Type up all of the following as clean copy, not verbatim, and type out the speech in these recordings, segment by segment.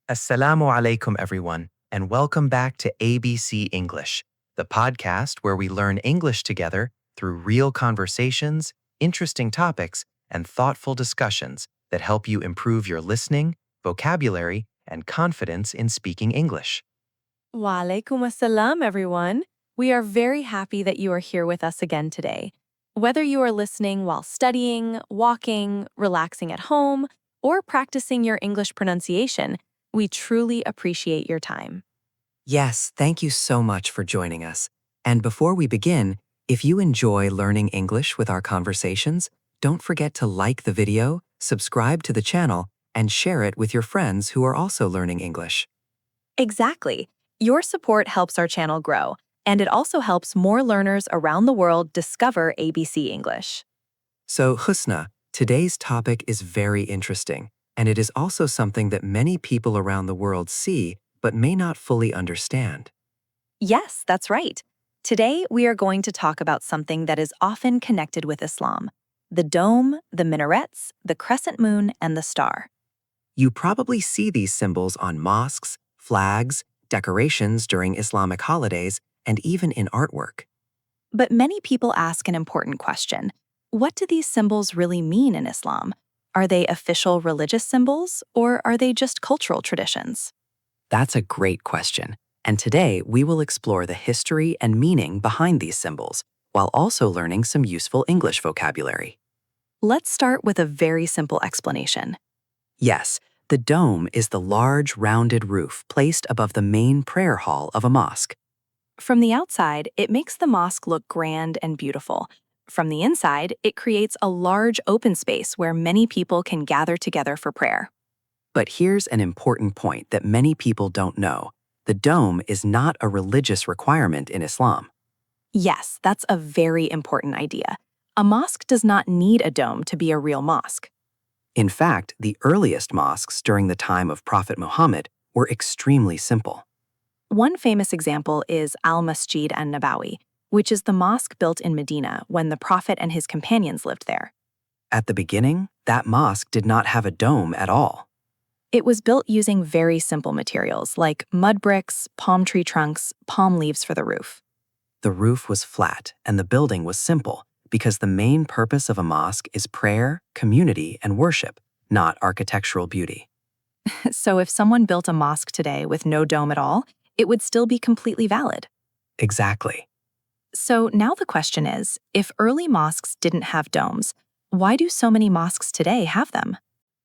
Assalamu Alaikum, everyone, and welcome back to ABC English, the podcast where we learn English together through real conversations, interesting topics, and thoughtful discussions that help you improve your listening, vocabulary, and confidence in speaking English. Wa alaikum assalam, everyone. We are very happy that you are here with us again today. Whether you are listening while studying, walking, relaxing at home, or practicing your English pronunciation, we truly appreciate your time. Yes, thank you so much for joining us. And before we begin, if you enjoy learning English with our conversations, don't forget to like the video, subscribe to the channel, and share it with your friends who are also learning English. Exactly. Your support helps our channel grow, and it also helps more learners around the world discover ABC English. So, Husna, today's topic is very interesting, and it is also something that many people around the world see but may not fully understand. Yes, that's right. Today, we are going to talk about something that is often connected with Islam: the dome, the minarets, the crescent moon, and the star. You probably see these symbols on mosques, flags, decorations during Islamic holidays, and even in artwork. But many people ask an important question. What do these symbols really mean in Islam? Are they official religious symbols, or are they just cultural traditions? That's a great question, and today we will explore the history and meaning behind these symbols, while also learning some useful English vocabulary. Let's start with a very simple explanation. Yes, the dome is the large, rounded roof placed above the main prayer hall of a mosque. From the outside, it makes the mosque look grand and beautiful. From the inside, it creates a large open space where many people can gather together for prayer. But here's an important point that many people don't know. The dome is not a religious requirement in Islam. Yes, that's a very important idea. A mosque does not need a dome to be a real mosque. In fact, the earliest mosques during the time of Prophet Muhammad were extremely simple. One famous example is Al-Masjid an-Nabawi, which is the mosque built in Medina when the Prophet and his companions lived there. At the beginning, that mosque did not have a dome at all. It was built using very simple materials like mud bricks, palm tree trunks, palm leaves for the roof. The roof was flat and the building was simple because the main purpose of a mosque is prayer, community, and worship, not architectural beauty. So if someone built a mosque today with no dome at all, it would still be completely valid. Exactly. So now the question is, if early mosques didn't have domes, why do so many mosques today have them?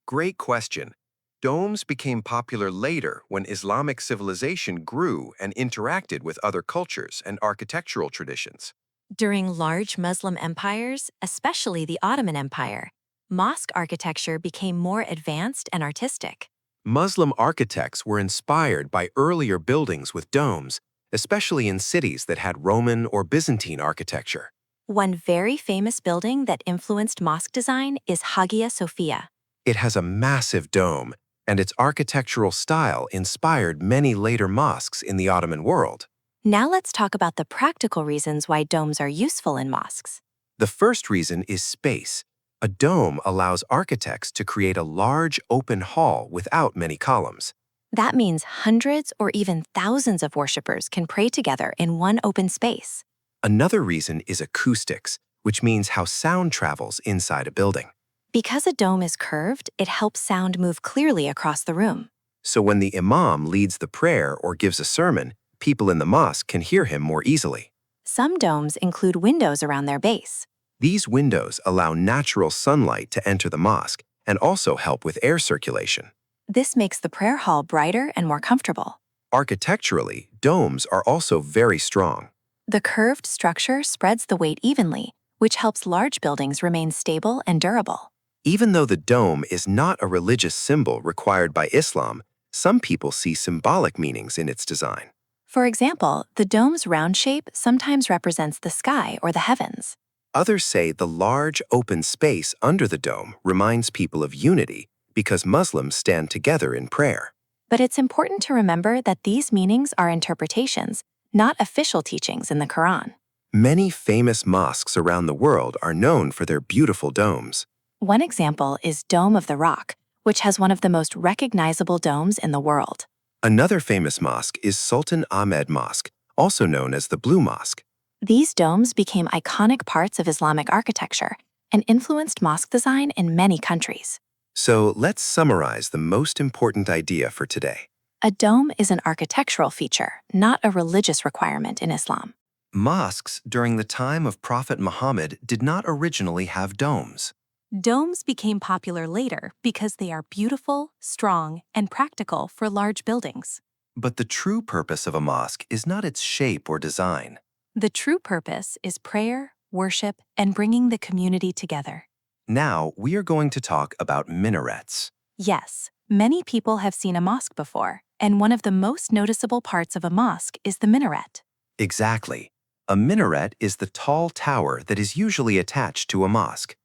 Great question. Domes became popular later when Islamic civilization grew and interacted with other cultures and architectural traditions. During large Muslim empires, especially the Ottoman Empire, mosque architecture became more advanced and artistic. Muslim architects were inspired by earlier buildings with domes, especially in cities that had Roman or Byzantine architecture. One very famous building that influenced mosque design is Hagia Sophia. It has a massive dome, and its architectural style inspired many later mosques in the Ottoman world. Now let's talk about the practical reasons why domes are useful in mosques. The first reason is space. A dome allows architects to create a large open hall without many columns. That means hundreds or even thousands of worshippers can pray together in one open space. Another reason is acoustics, which means how sound travels inside a building. Because a dome is curved, it helps sound move clearly across the room. So when the imam leads the prayer or gives a sermon, people in the mosque can hear him more easily. Some domes include windows around their base. These windows allow natural sunlight to enter the mosque and also help with air circulation. This makes the prayer hall brighter and more comfortable. Architecturally, domes are also very strong. The curved structure spreads the weight evenly, which helps large buildings remain stable and durable. Even though the dome is not a religious symbol required by Islam, some people see symbolic meanings in its design. For example, the dome's round shape sometimes represents the sky or the heavens. Others say the large open space under the dome reminds people of unity because Muslims stand together in prayer. But it's important to remember that these meanings are interpretations, not official teachings in the Quran. Many famous mosques around the world are known for their beautiful domes. One example is Dome of the Rock, which has one of the most recognizable domes in the world. Another famous mosque is Sultan Ahmed Mosque, also known as the Blue Mosque. These domes became iconic parts of Islamic architecture and influenced mosque design in many countries. So let's summarize the most important idea for today. A dome is an architectural feature, not a religious requirement in Islam. Mosques during the time of Prophet Muhammad did not originally have domes. Domes became popular later because they are beautiful, strong, and practical for large buildings. But the true purpose of a mosque is not its shape or design. The true purpose is prayer, worship, and bringing the community together. Now, we are going to talk about minarets. Yes, many people have seen a mosque before, and one of the most noticeable parts of a mosque is the minaret. Exactly. A minaret is the tall tower that is usually attached to a mosque.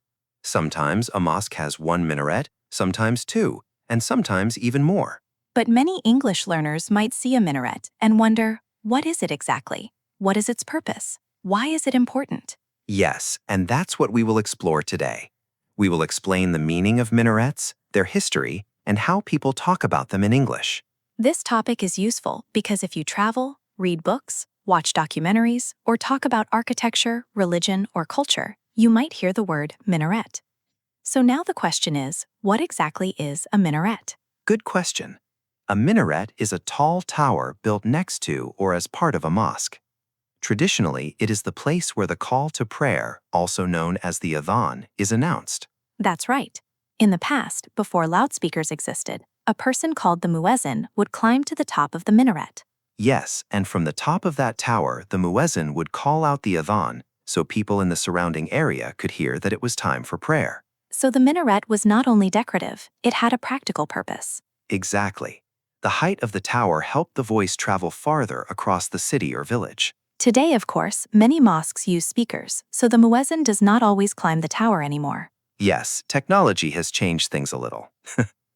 Sometimes a mosque has one minaret, sometimes two, and sometimes even more. But many English learners might see a minaret and wonder, what is it exactly? What is its purpose? Why is it important? Yes, and that's what we will explore today. We will explain the meaning of minarets, their history, and how people talk about them in English. This topic is useful because if you travel, read books, watch documentaries, or talk about architecture, religion, or culture, you might hear the word minaret. So now the question is, what exactly is a minaret? Good question. A minaret is a tall tower built next to or as part of a mosque. Traditionally, it is the place where the call to prayer, also known as the adhan, is announced. That's right. In the past, before loudspeakers existed, a person called the muezzin would climb to the top of the minaret. Yes, and from the top of that tower, the muezzin would call out the adhan so people in the surrounding area could hear that it was time for prayer. So the minaret was not only decorative, it had a practical purpose. Exactly. The height of the tower helped the voice travel farther across the city or village. Today, of course, many mosques use speakers, so the muezzin does not always climb the tower anymore. Yes, technology has changed things a little.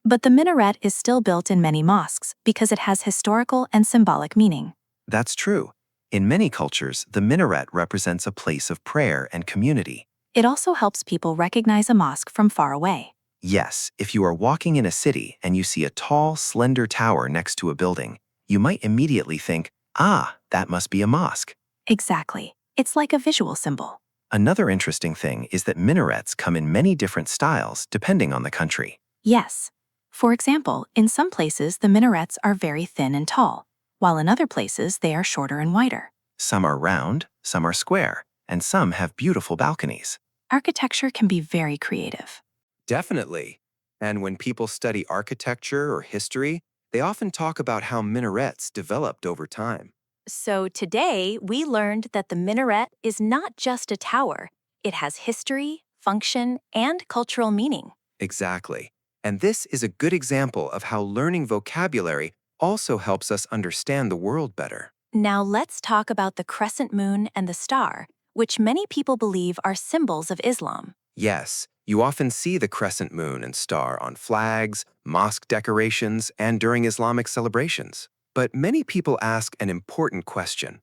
But the minaret is still built in many mosques because it has historical and symbolic meaning. That's true. In many cultures, the minaret represents a place of prayer and community. It also helps people recognize a mosque from far away. Yes, if you are walking in a city and you see a tall, slender tower next to a building, you might immediately think, ah, that must be a mosque. Exactly. It's like a visual symbol. Another interesting thing is that minarets come in many different styles depending on the country. Yes. For example, in some places the minarets are very thin and tall, while in other places they are shorter and wider. Some are round, some are square, and some have beautiful balconies. Architecture can be very creative. Definitely. And when people study architecture or history, they often talk about how minarets developed over time. So today, we learned that the minaret is not just a tower. It has history, function, and cultural meaning. Exactly. And this is a good example of how learning vocabulary also helps us understand the world better. Now let's talk about the crescent moon and the star, which many people believe are symbols of Islam. Yes, you often see the crescent moon and star on flags, mosque decorations, and during Islamic celebrations. But many people ask an important question.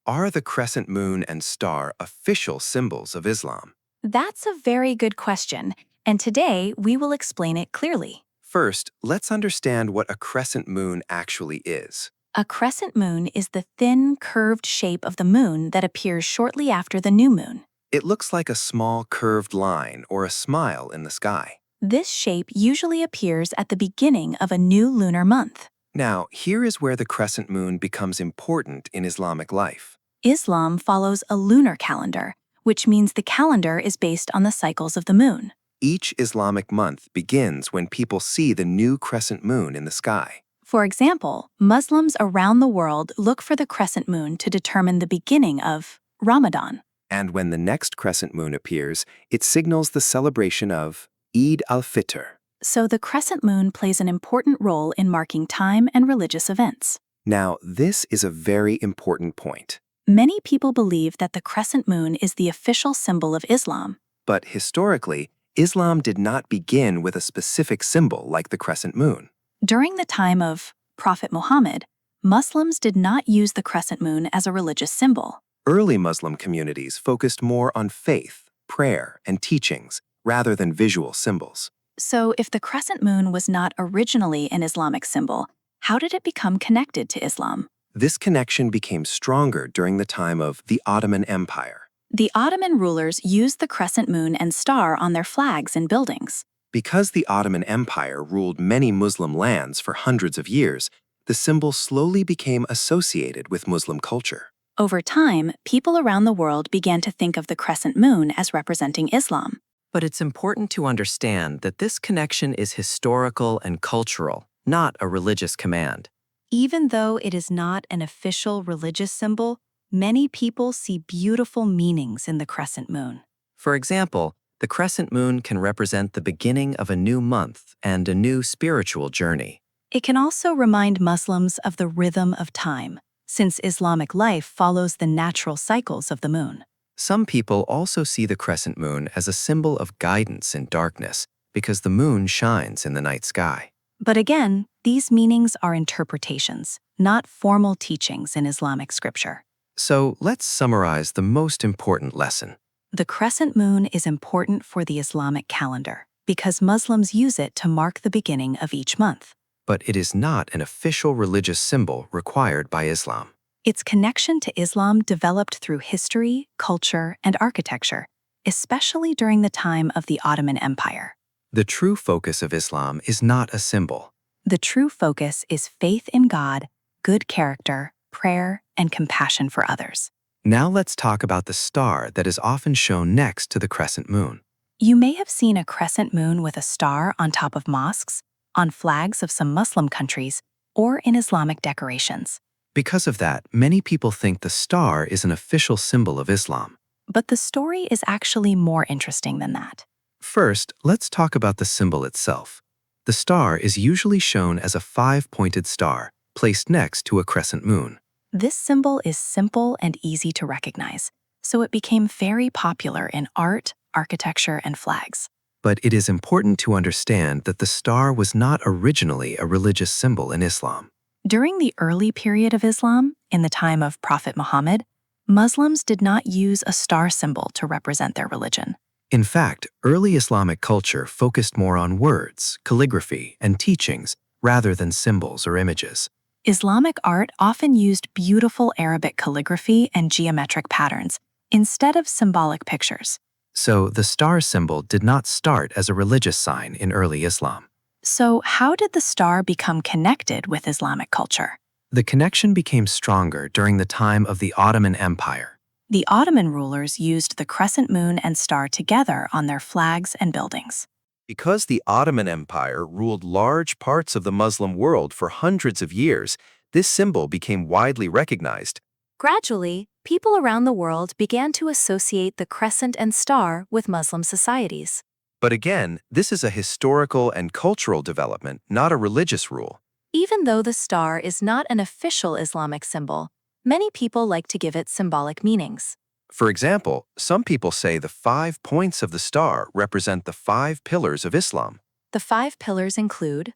Are the crescent moon and star official symbols of Islam? That's a very good question, and today we will explain it clearly. First, let's understand what a crescent moon actually is. A crescent moon is the thin, curved shape of the moon that appears shortly after the new moon. It looks like a small curved line or a smile in the sky. This shape usually appears at the beginning of a new lunar month. Now, here is where the crescent moon becomes important in Islamic life. Islam follows a lunar calendar, which means the calendar is based on the cycles of the moon. Each Islamic month begins when people see the new crescent moon in the sky. For example, Muslims around the world look for the crescent moon to determine the beginning of Ramadan. And when the next crescent moon appears, it signals the celebration of Eid al-Fitr. So the crescent moon plays an important role in marking time and religious events. Now, this is a very important point. Many people believe that the crescent moon is the official symbol of Islam. But historically, Islam did not begin with a specific symbol like the crescent moon. During the time of Prophet Muhammad, Muslims did not use the crescent moon as a religious symbol. Early Muslim communities focused more on faith, prayer, and teachings rather than visual symbols. So, if the crescent moon was not originally an Islamic symbol, how did it become connected to Islam? This connection became stronger during the time of the Ottoman Empire. The Ottoman rulers used the crescent moon and star on their flags and buildings. Because the Ottoman Empire ruled many Muslim lands for hundreds of years, the symbol slowly became associated with Muslim culture. Over time, people around the world began to think of the crescent moon as representing Islam. But it's important to understand that this connection is historical and cultural, not a religious command. Even though it is not an official religious symbol, many people see beautiful meanings in the crescent moon. For example, the crescent moon can represent the beginning of a new month and a new spiritual journey. It can also remind Muslims of the rhythm of time, since Islamic life follows the natural cycles of the moon. Some people also see the crescent moon as a symbol of guidance in darkness because the moon shines in the night sky. But again, these meanings are interpretations, not formal teachings in Islamic scripture. So let's summarize the most important lesson. The crescent moon is important for the Islamic calendar because Muslims use it to mark the beginning of each month. But it is not an official religious symbol required by Islam. Its connection to Islam developed through history, culture, and architecture, especially during the time of the Ottoman Empire. The true focus of Islam is not a symbol. The true focus is faith in God, good character, prayer, and compassion for others. Now let's talk about the star that is often shown next to the crescent moon. You may have seen a crescent moon with a star on top of mosques, on flags of some Muslim countries, or in Islamic decorations. Because of that, many people think the star is an official symbol of Islam. But the story is actually more interesting than that. First, let's talk about the symbol itself. The star is usually shown as a 5-pointed star placed next to a crescent moon. This symbol is simple and easy to recognize, so it became very popular in art, architecture, and flags. But it is important to understand that the star was not originally a religious symbol in Islam. During the early period of Islam, in the time of Prophet Muhammad, Muslims did not use a star symbol to represent their religion. In fact, early Islamic culture focused more on words, calligraphy, and teachings rather than symbols or images. Islamic art often used beautiful Arabic calligraphy and geometric patterns instead of symbolic pictures. So the star symbol did not start as a religious sign in early Islam. So how did the star become connected with Islamic culture? The connection became stronger during the time of the Ottoman Empire. The Ottoman rulers used the crescent moon and star together on their flags and buildings. Because the Ottoman Empire ruled large parts of the Muslim world for hundreds of years, this symbol became widely recognized. Gradually, people around the world began to associate the crescent and star with Muslim societies. But again, this is a historical and cultural development, not a religious rule. Even though the star is not an official Islamic symbol, many people like to give it symbolic meanings. For example, some people say the 5 points of the star represent the 5 pillars of Islam. The 5 pillars include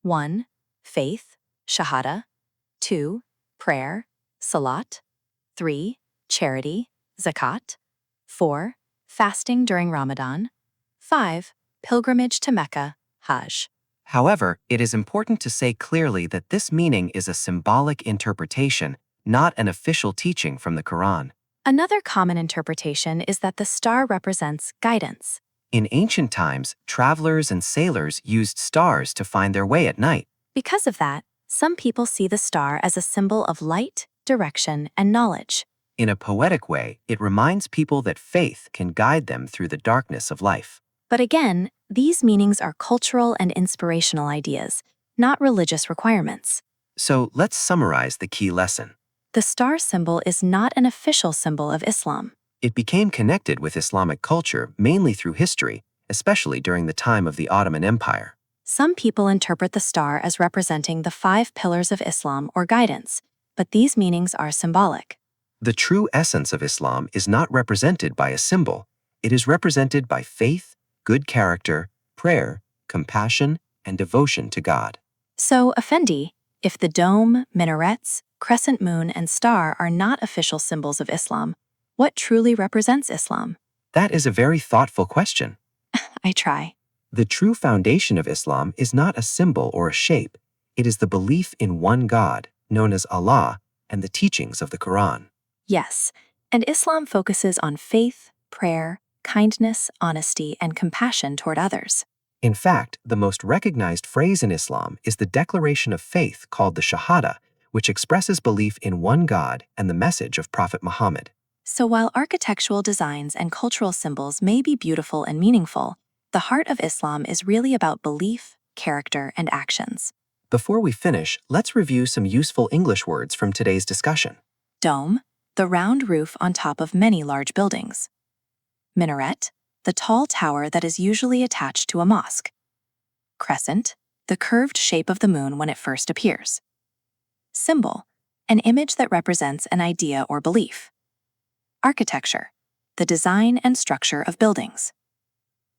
1. Faith, shahada; 2. Prayer, salat; 3. Charity, zakat; 4. Fasting during Ramadan; 5. Pilgrimage to Mecca, Hajj. However, it is important to say clearly that this meaning is a symbolic interpretation, not an official teaching from the Quran. Another common interpretation is that the star represents guidance. In ancient times, travelers and sailors used stars to find their way at night. Because of that, some people see the star as a symbol of light, direction, and knowledge. In a poetic way, it reminds people that faith can guide them through the darkness of life. But again, these meanings are cultural and inspirational ideas, not religious requirements. So let's summarize the key lesson. The star symbol is not an official symbol of Islam. It became connected with Islamic culture mainly through history, especially during the time of the Ottoman Empire. Some people interpret the star as representing the 5 pillars of Islam or guidance, but these meanings are symbolic. The true essence of Islam is not represented by a symbol. It is represented by faith, good character, prayer, compassion, and devotion to God. So, Effendi, if the dome, minarets, crescent moon, and star are not official symbols of Islam, what truly represents Islam? That is a very thoughtful question. I try. The true foundation of Islam is not a symbol or a shape. It is the belief in one God, known as Allah, and the teachings of the Quran. Yes, and Islam focuses on faith, prayer, kindness, honesty, and compassion toward others. In fact, the most recognized phrase in Islam is the declaration of faith called the Shahada, which expresses belief in one God and the message of Prophet Muhammad. So while architectural designs and cultural symbols may be beautiful and meaningful, the heart of Islam is really about belief, character, and actions. Before we finish, let's review some useful English words from today's discussion. Dome, the round roof on top of many large buildings. Minaret, the tall tower that is usually attached to a mosque. Crescent, the curved shape of the moon when it first appears. Symbol, an image that represents an idea or belief. Architecture, the design and structure of buildings.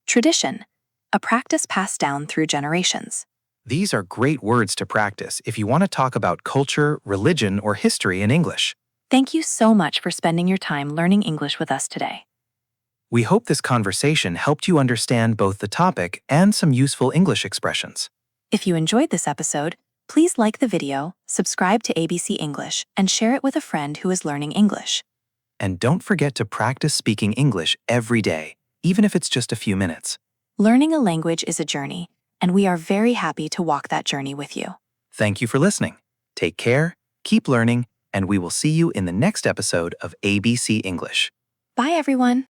Tradition, a practice passed down through generations. These are great words to practice if you want to talk about culture, religion, or history in English. Thank you so much for spending your time learning English with us today. We hope this conversation helped you understand both the topic and some useful English expressions. If you enjoyed this episode, please like the video, subscribe to ABC English, and share it with a friend who is learning English. And don't forget to practice speaking English every day, even if it's just a few minutes. Learning a language is a journey, and we are very happy to walk that journey with you. Thank you for listening. Take care, keep learning, and we will see you in the next episode of ABC English. Bye, everyone.